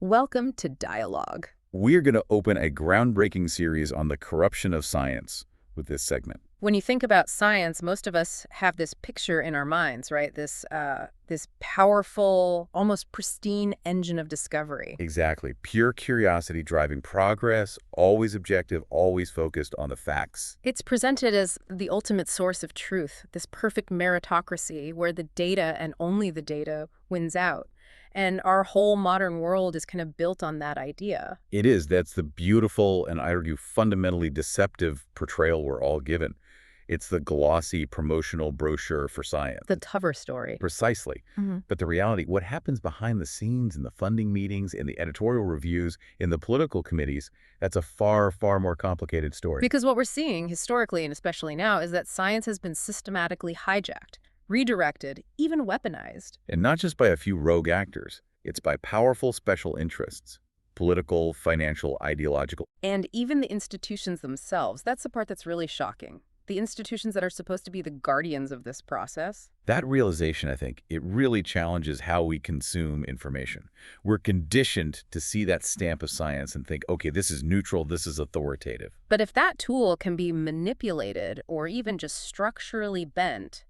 Welcome to Dialogue. We're going to open a groundbreaking series on the corruption of science with this segment. When you think about science, most of us have this picture in our minds, right? This powerful, almost pristine engine of discovery. Exactly. Pure curiosity driving progress, always objective, always focused on the facts. It's presented as the ultimate source of truth, this perfect meritocracy where the data and only the data wins out. And our whole modern world is kind of built on that idea. It is. That's the beautiful and, I argue, fundamentally deceptive portrayal we're all given. It's the glossy promotional brochure for science. The cover story. Precisely. But the reality, what happens behind the scenes in the funding meetings, in the editorial reviews, in the political committees, that's a far, far more complicated story. Because what we're seeing historically, and especially now, is that science has been systematically hijacked, redirected, even weaponized. And not just by a few rogue actors. It's by powerful special interests. Political, financial, ideological. And even the institutions themselves. That's the part that's really shocking. The institutions that are supposed to be the guardians of this process. That realization, I think, it really challenges how we consume information. We're conditioned to see that stamp of science and think, okay, this is neutral, this is authoritative. But if that tool can be manipulated or even just structurally bent,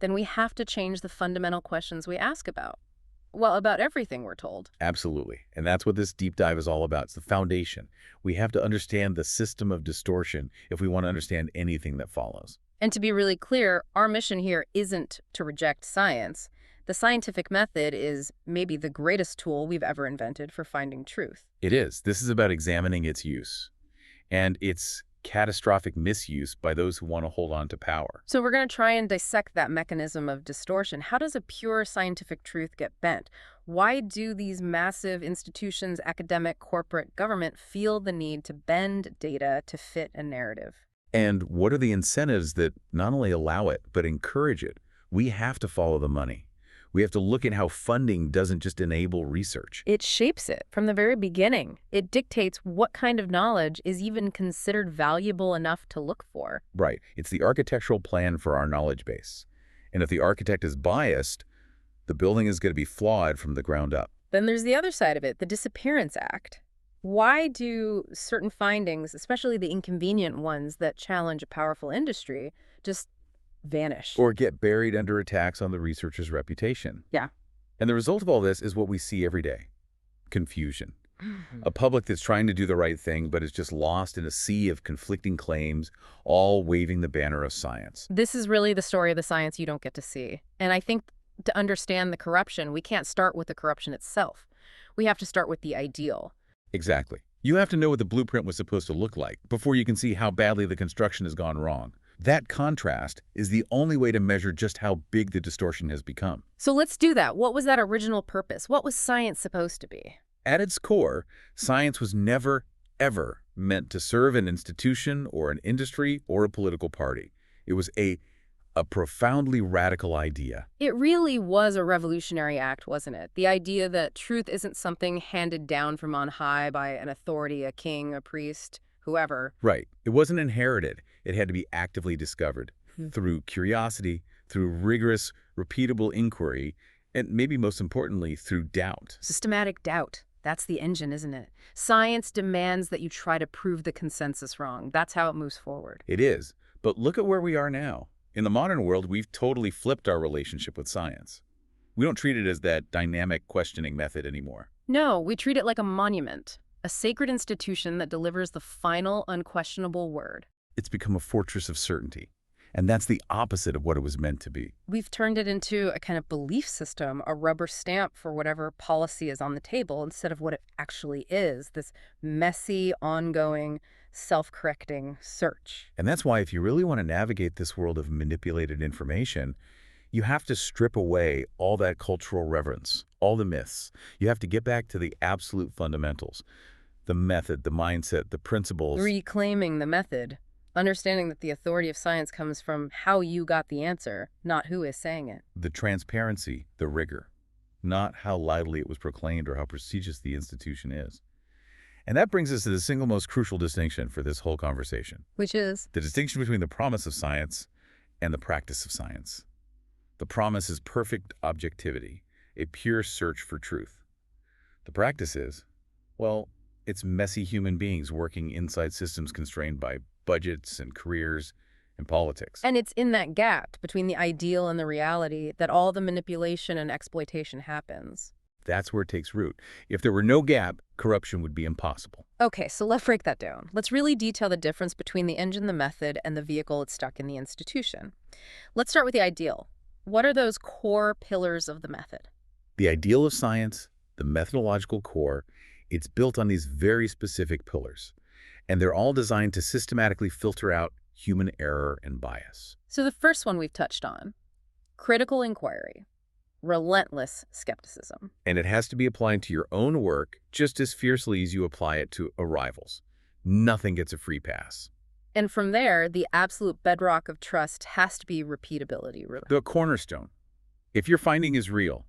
then we have to change the fundamental questions we ask about. Well, about everything, we're told. Absolutely. And that's what this deep dive is all about. It's the foundation. We have to understand the system of distortion if we want to understand anything that follows. And to be really clear, our mission here isn't to reject science. The scientific method is maybe the greatest tool we've ever invented for finding truth. It is. This is about examining its use and its catastrophic misuse by those who want to hold on to power. So we're going to try and dissect that mechanism of distortion. How does a pure scientific truth get bent? Why do these massive institutions, academic, corporate, government, feel the need to bend data to fit a narrative? And what are the incentives that not only allow it, but encourage it? We have to follow the money. We have to look at how funding doesn't just enable research. It shapes it from the very beginning. It dictates what kind of knowledge is even considered valuable enough to look for. Right. It's the architectural plan for our knowledge base. And if the architect is biased, the building is going to be flawed from the ground up. Then there's the other side of it, the Disappearance Act. Why do certain findings, especially the inconvenient ones that challenge a powerful industry, just vanish? Or get buried under attacks on the researcher's reputation. Yeah. And the result of all this is what we see every day. Confusion. A public that's trying to do the right thing but is just lost in a sea of conflicting claims, all waving the banner of science. This is really the story of the science you don't get to see. And I think to understand the corruption, we can't start with the corruption itself. We have to start with the ideal. Exactly. You have to know what the blueprint was supposed to look like before you can see how badly the construction has gone wrong. That contrast is the only way to measure just how big the distortion has become. So let's do that. What was that original purpose? What was science supposed to be? At its core, science was never, ever meant to serve an institution or an industry or a political party. It was a profoundly radical idea. It really was a revolutionary act, wasn't it? The idea that truth isn't something handed down from on high by an authority, a king, a priest, whoever. Right. It wasn't inherited. It had to be actively discovered through curiosity, through rigorous, repeatable inquiry, and maybe most importantly, through doubt. Systematic doubt. That's the engine, isn't it? Science demands that you try to prove the consensus wrong. That's how it moves forward. It is. But look at where we are now. In the modern world, we've totally flipped our relationship with science. We don't treat it as that dynamic questioning method anymore. No, we treat it like a monument, a sacred institution that delivers the final, unquestionable word. It's become a fortress of certainty. And that's the opposite of what it was meant to be. We've turned it into a kind of belief system, a rubber stamp for whatever policy is on the table instead of what it actually is, this messy, ongoing, self-correcting search. And that's why if you really want to navigate this world of manipulated information, you have to strip away all that cultural reverence, all the myths. You have to get back to the absolute fundamentals, the method, the mindset, the principles. Reclaiming the method. Understanding that the authority of science comes from how you got the answer, not who is saying it. The transparency, the rigor, not how loudly it was proclaimed or how prestigious the institution is. And that brings us to the single most crucial distinction for this whole conversation. Which is? The distinction between the promise of science and the practice of science. The promise is perfect objectivity, a pure search for truth. The practice is, well, it's messy human beings working inside systems constrained by budgets and careers and politics. And it's in that gap between the ideal and the reality that all the manipulation and exploitation happens. That's where it takes root. If there were no gap, corruption would be impossible. Okay, so let's break that down. Let's really detail the difference between the engine, the method, and the vehicle it's stuck in the institution. Let's start with the ideal. What are those core pillars of the method? The ideal of science, the methodological core, it's built on these very specific pillars, and they're all designed to systematically filter out human error and bias. So the first one we've touched on, critical inquiry, relentless skepticism. And it has to be applied to your own work just as fiercely as you apply it to a rival's. Nothing gets a free pass. And from there, the absolute bedrock of trust has to be repeatability. The cornerstone. If your finding is real,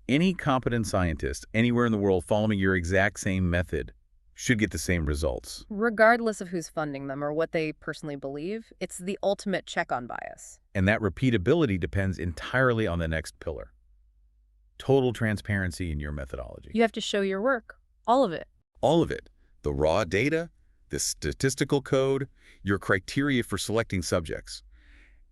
any competent scientist anywhere in the world following your exact same method should get the same results. Regardless of who's funding them or what they personally believe, it's the ultimate check on bias. And that repeatability depends entirely on the next pillar. Total transparency in your methodology. You have to show your work, all of it. All of it. The raw data, the statistical code, your criteria for selecting subjects.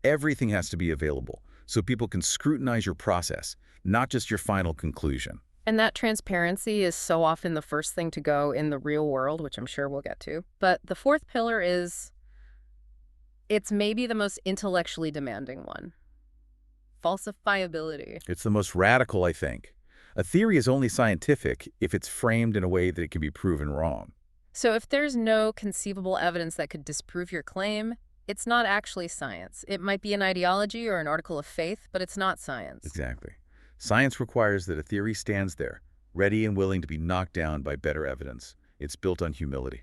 Everything has to be available so people can scrutinize your process, not just your final conclusion. And that transparency is so often the first thing to go in the real world, which I'm sure we'll get to. But the fourth pillar is, it's maybe the most intellectually demanding one. Falsifiability. It's the most radical, I think. A theory is only scientific if it's framed in a way that it can be proven wrong. So if there's no conceivable evidence that could disprove your claim, it's not actually science. It might be an ideology or an article of faith, but it's not science. Exactly. Science requires that a theory stands there, ready and willing to be knocked down by better evidence. It's built on humility.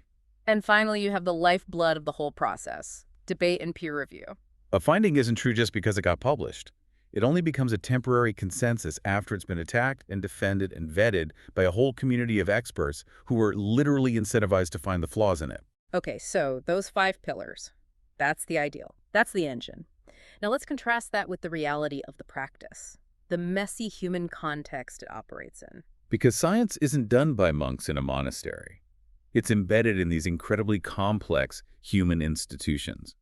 And finally, you have the lifeblood of the whole process, debate and peer review. A finding isn't true just because it got published. It only becomes a temporary consensus after it's been attacked and defended and vetted by a whole community of experts who were literally incentivized to find the flaws in it. Okay, so those 5 pillars, that's the ideal. That's the engine. Now let's contrast that with the reality of the practice, the messy human context it operates in. Because science isn't done by monks in a monastery. It's embedded in these incredibly complex human institutions,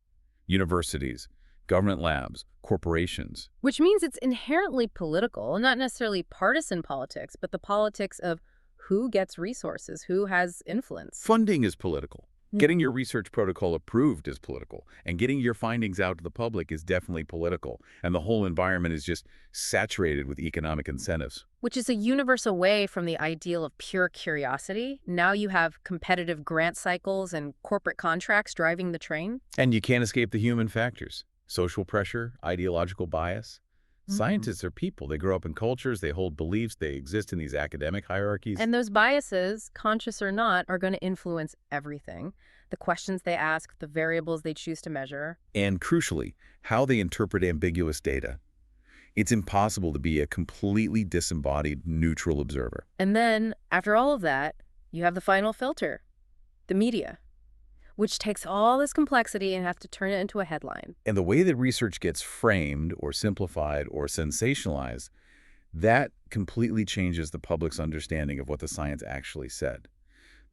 universities, government labs, corporations. Which means it's inherently political, not necessarily partisan politics, but the politics of who gets resources, who has influence. Funding is political. Getting your research protocol approved is political, and getting your findings out to the public is definitely political, and the whole environment is just saturated with economic incentives. Which is a universe away from the ideal of pure curiosity. Now you have competitive grant cycles and corporate contracts driving the train. And you can't escape the human factors. Social pressure, ideological bias. Scientists are people. They grow up in cultures, they hold beliefs, they exist in these academic hierarchies. And those biases, conscious or not, are going to influence everything. The questions they ask, the variables they choose to measure. And crucially, how they interpret ambiguous data. It's impossible to be a completely disembodied, neutral observer. And then, after all of that, you have the final filter, the media, which takes all this complexity and have to turn it into a headline. And the way that research gets framed or simplified or sensationalized, that completely changes the public's understanding of what the science actually said.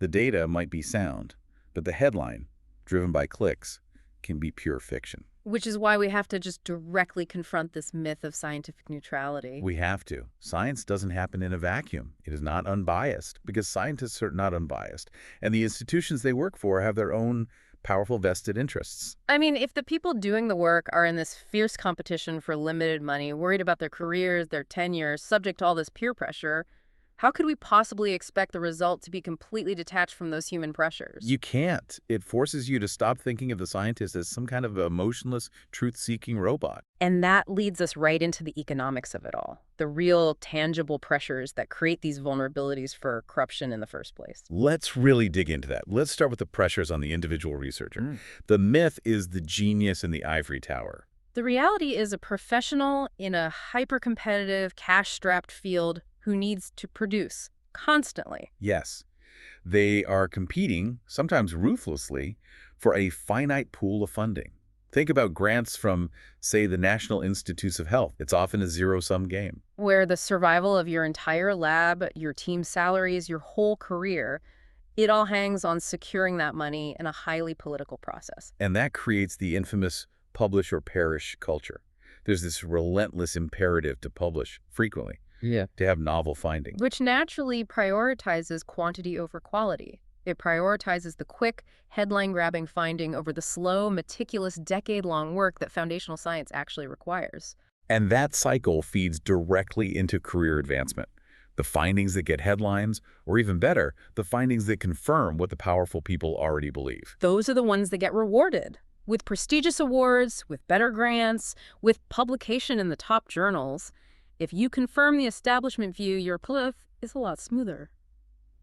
The data might be sound, but the headline, driven by clicks, can be pure fiction. Which is why we have to just directly confront this myth of scientific neutrality. We have to. Science doesn't happen in a vacuum. It is not unbiased because scientists are not unbiased. And the institutions they work for have their own powerful vested interests. I mean, if the people doing the work are in this fierce competition for limited money, worried about their careers, their tenure, subject to all this peer pressure, how could we possibly expect the result to be completely detached from those human pressures? You can't. It forces you to stop thinking of the scientist as some kind of emotionless, truth-seeking robot. And that leads us right into the economics of it all, the real tangible pressures that create these vulnerabilities for corruption in the first place. Let's really dig into that. Let's start with the pressures on the individual researcher. The myth is the genius in the ivory tower. The reality is a professional in a hyper-competitive, cash-strapped field who needs to produce constantly. Yes, they are competing, sometimes ruthlessly, for a finite pool of funding. Think about grants from, say, the National Institutes of Health. It's often a zero-sum game. Where the survival of your entire lab, your team's salaries, your whole career, it all hangs on securing that money in a highly political process. And that creates the infamous publish or perish culture. There's this relentless imperative to publish frequently, Yeah. to have novel findings. Which naturally prioritizes quantity over quality. It prioritizes the quick, headline-grabbing finding over the slow, meticulous, decade-long work that foundational science actually requires. And that cycle feeds directly into career advancement. The findings that get headlines, or even better, the findings that confirm what the powerful people already believe. Those are the ones that get rewarded, with prestigious awards, with better grants, with publication in the top journals. If you confirm the establishment view, your path is a lot smoother.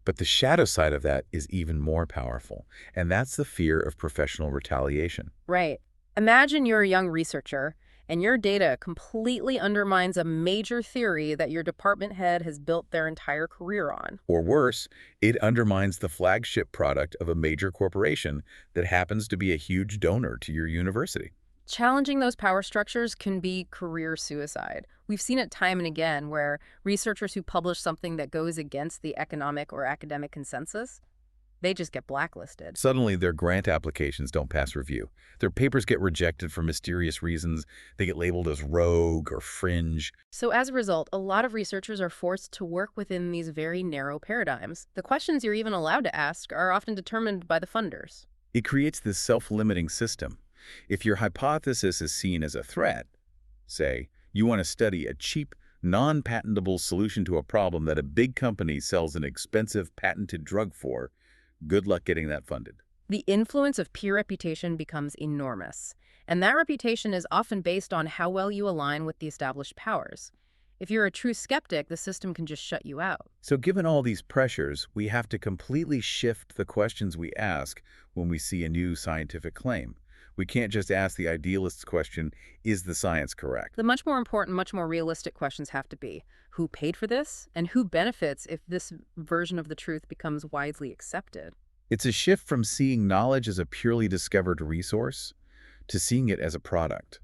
But the shadow side of that is even more powerful, and that's the fear of professional retaliation. Right. Imagine you're a young researcher, and your data completely undermines a major theory that your department head has built their entire career on. Or worse, it undermines the flagship product of a major corporation that happens to be a huge donor to your university. Challenging those power structures can be career suicide. We've seen it time and again where researchers who publish something that goes against the economic or academic consensus, they just get blacklisted. Suddenly, their grant applications don't pass review. Their papers get rejected for mysterious reasons. They get labeled as rogue or fringe. So as a result, a lot of researchers are forced to work within these very narrow paradigms. The questions you're even allowed to ask are often determined by the funders. It creates this self-limiting system. If your hypothesis is seen as a threat, say, you want to study a cheap, non-patentable solution to a problem that a big company sells an expensive patented drug for, good luck getting that funded. The influence of peer reputation becomes enormous, and that reputation is often based on how well you align with the established powers. If you're a true skeptic, the system can just shut you out. So given all these pressures, we have to completely shift the questions we ask when we see a new scientific claim. We can't just ask the idealist's question, is the science correct? The much more important, much more realistic questions have to be, who paid for this, and who benefits if this version of the truth becomes widely accepted? It's a shift from seeing knowledge as a purely discovered resource to seeing it as a product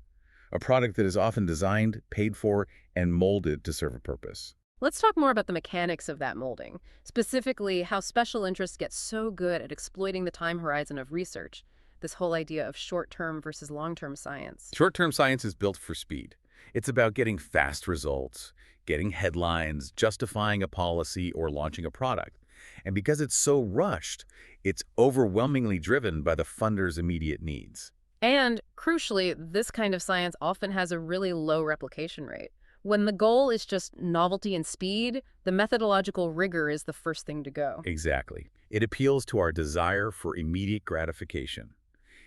that is often designed, paid for, and molded to serve a purpose. Let's talk more about the mechanics of that molding, specifically how special interests get so good at exploiting the time horizon of research, this whole idea of short-term versus long-term science. Short-term science is built for speed. It's about getting fast results, getting headlines, justifying a policy, or launching a product. And because it's so rushed, it's overwhelmingly driven by the funder's immediate needs. And, crucially, this kind of science often has a really low replication rate. When the goal is just novelty and speed, the methodological rigor is the first thing to go. Exactly. It appeals to our desire for immediate gratification.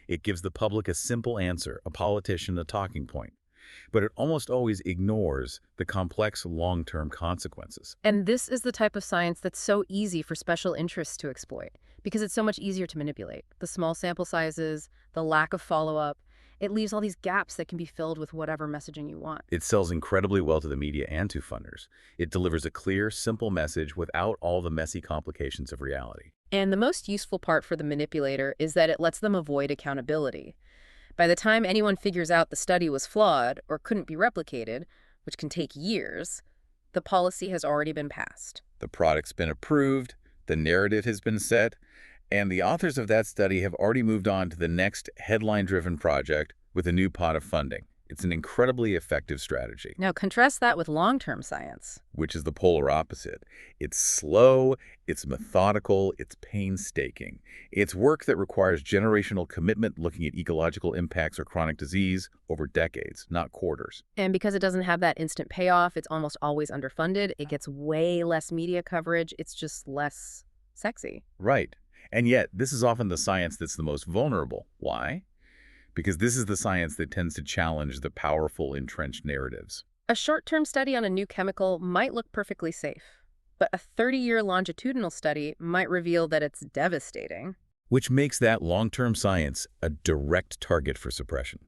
It gives the public a simple answer, a politician a talking point. But it almost always ignores the complex long-term consequences. And this is the type of science that's so easy for special interests to exploit, because it's so much easier to manipulate. The small sample sizes, the lack of follow-up, it leaves all these gaps that can be filled with whatever messaging you want. It sells incredibly well to the media and to funders. It delivers a clear, simple message without all the messy complications of reality. And the most useful part for the manipulator is that it lets them avoid accountability. By the time anyone figures out the study was flawed or couldn't be replicated, which can take years, the policy has already been passed. The product's been approved, the narrative has been set, and the authors of that study have already moved on to the next headline-driven project with a new pot of funding. It's an incredibly effective strategy. Now contrast that with long-term science. Which is the polar opposite. It's slow, it's methodical, it's painstaking. It's work that requires generational commitment looking at ecological impacts or chronic disease over decades, not quarters. And because it doesn't have that instant payoff, it's almost always underfunded. It gets way less media coverage. It's just less sexy. Right. And yet, this is often the science that's the most vulnerable. Why? Because this is the science that tends to challenge the powerful, entrenched narratives. A short-term study on a new chemical might look perfectly safe, but a 30-year longitudinal study might reveal that it's devastating. Which makes that long-term science a direct target for suppression.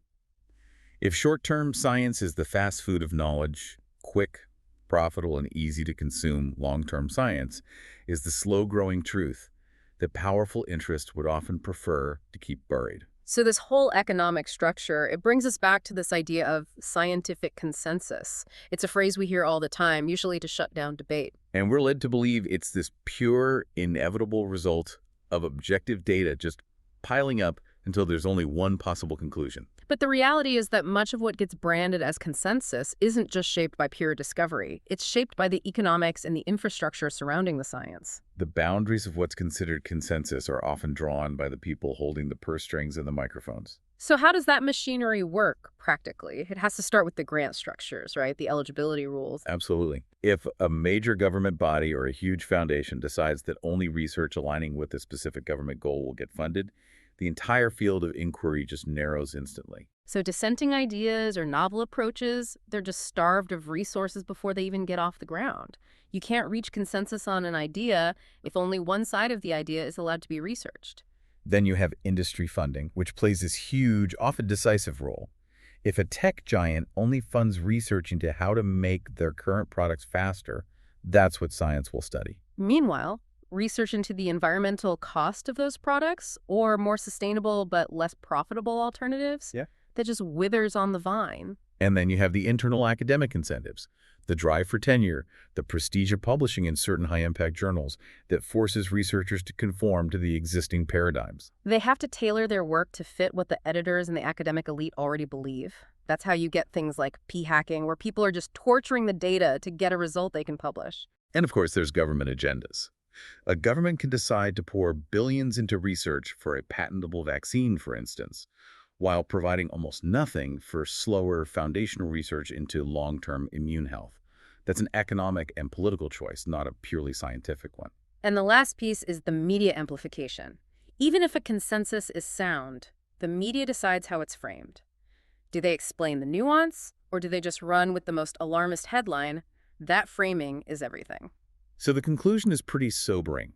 If short-term science is the fast food of knowledge, quick, profitable, and easy to consume, long-term science is the slow-growing truth that powerful interests would often prefer to keep buried. So this whole economic structure, it brings us back to this idea of scientific consensus. It's a phrase we hear all the time, usually to shut down debate. And we're led to believe it's this pure, inevitable result of objective data just piling up until there's only one possible conclusion. But the reality is that much of what gets branded as consensus isn't just shaped by pure discovery. It's shaped by the economics and the infrastructure surrounding the science. The boundaries of what's considered consensus are often drawn by the people holding the purse strings and the microphones. So how does that machinery work practically? It has to start with the grant structures, right? The eligibility rules. Absolutely. If a major government body or a huge foundation decides that only research aligning with a specific government goal will get funded, the entire field of inquiry just narrows instantly. So dissenting ideas or novel approaches, they're just starved of resources before they even get off the ground. You can't reach consensus on an idea if only one side of the idea is allowed to be researched. Then you have industry funding, which plays this huge, often decisive role. If a tech giant only funds research into how to make their current products faster, that's what science will study. Meanwhile, research into the environmental cost of those products or more sustainable but less profitable alternatives, Yeah. that just withers on the vine. And then you have the internal academic incentives, the drive for tenure, the prestige of publishing in certain high-impact journals that forces researchers to conform to the existing paradigms. They have to tailor their work to fit what the editors and the academic elite already believe. That's how you get things like p-hacking, where people are just torturing the data to get a result they can publish. And of course, there's government agendas. A government can decide to pour billions into research for a patentable vaccine, for instance, while providing almost nothing for slower foundational research into long-term immune health. That's an economic and political choice, not a purely scientific one. And the last piece is the media amplification. Even if a consensus is sound, the media decides how it's framed. Do they explain the nuance, or do they just run with the most alarmist headline? That framing is everything. So the conclusion is pretty sobering.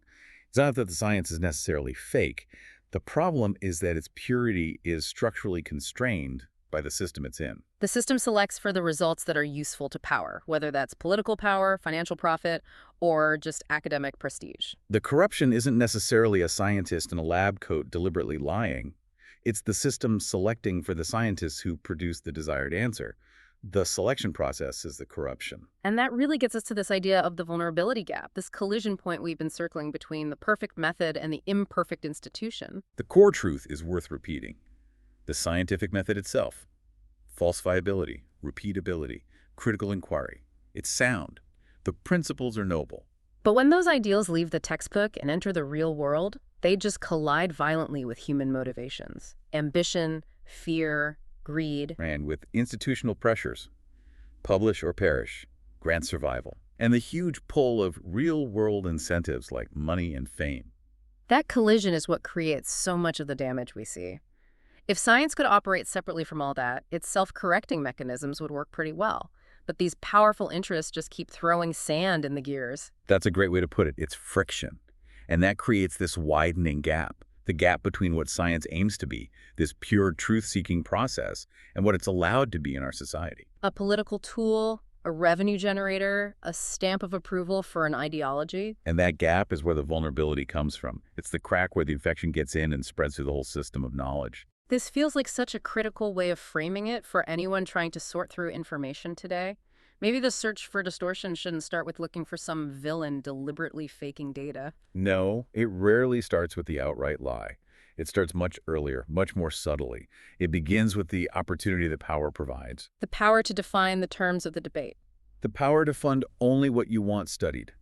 It's not that the science is necessarily fake. The problem is that its purity is structurally constrained by the system it's in. The system selects for the results that are useful to power, whether that's political power, financial profit, or just academic prestige. The corruption isn't necessarily a scientist in a lab coat deliberately lying. It's the system selecting for the scientists who produce the desired answer. The selection process is the corruption. And that really gets us to this idea of the vulnerability gap, this collision point we've been circling between the perfect method and the imperfect institution. The core truth is worth repeating. The scientific method itself, falsifiability, repeatability, critical inquiry, it's sound. The principles are noble. But when those ideals leave the textbook and enter the real world, they just collide violently with human motivations. Ambition, fear, greed. And with institutional pressures, publish or perish, grant survival, and the huge pull of real-world incentives like money and fame. That collision is what creates so much of the damage we see. If science could operate separately from all that, its self-correcting mechanisms would work pretty well. But these powerful interests just keep throwing sand in the gears. That's a great way to put it. It's friction. And that creates this widening gap, the gap between what science aims to be, this pure truth-seeking process, and what it's allowed to be in our society. A political tool, a revenue generator, a stamp of approval for an ideology. And that gap is where the vulnerability comes from. It's the crack where the infection gets in and spreads through the whole system of knowledge. This feels like such a critical way of framing it for anyone trying to sort through information today. Maybe the search for distortion shouldn't start with looking for some villain deliberately faking data. No, it rarely starts with the outright lie. It starts much earlier, much more subtly. It begins with the opportunity that power provides. The power to define the terms of the debate. The power to fund only what you want studied.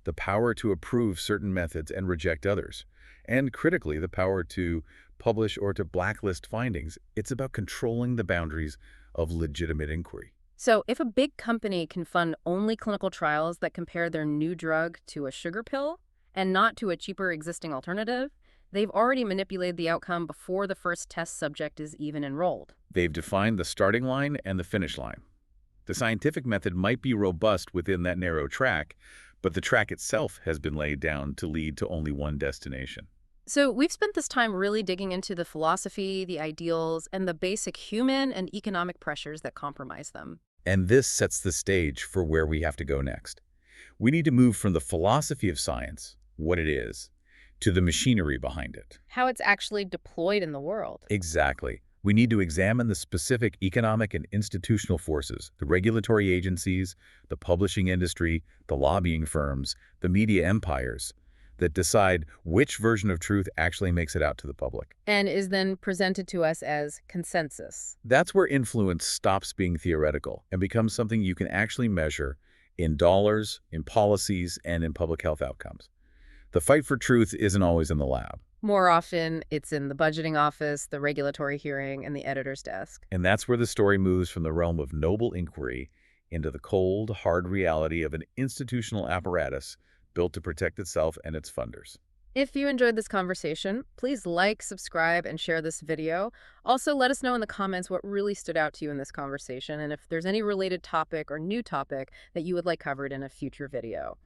The power to approve certain methods and reject others. And critically, the power to publish or to blacklist findings. It's about controlling the boundaries of legitimate inquiry. So if a big company can fund only clinical trials that compare their new drug to a sugar pill and not to a cheaper existing alternative, they've already manipulated the outcome before the first test subject is even enrolled. They've defined the starting line and the finish line. The scientific method might be robust within that narrow track, but the track itself has been laid down to lead to only one destination. So we've spent this time really digging into the philosophy, the ideals, and the basic human and economic pressures that compromise them. And this sets the stage for where we have to go next. We need to move from the philosophy of science, what it is, to the machinery behind it. How it's actually deployed in the world. Exactly. We need to examine the specific economic and institutional forces, the regulatory agencies, the publishing industry, the lobbying firms, the media empires, that decide which version of truth actually makes it out to the public. And is then presented to us as consensus. That's where influence stops being theoretical and becomes something you can actually measure in dollars, in policies, and in public health outcomes. The fight for truth isn't always in the lab. More often, it's in the budgeting office, the regulatory hearing, and the editor's desk. And that's where the story moves from the realm of noble inquiry into the cold, hard reality of an institutional apparatus built to protect itself and its funders. If you enjoyed this conversation, please like, subscribe, and share this video. Also, let us know in the comments what really stood out to you in this conversation and if there's any related topic or new topic that you would like covered in a future video.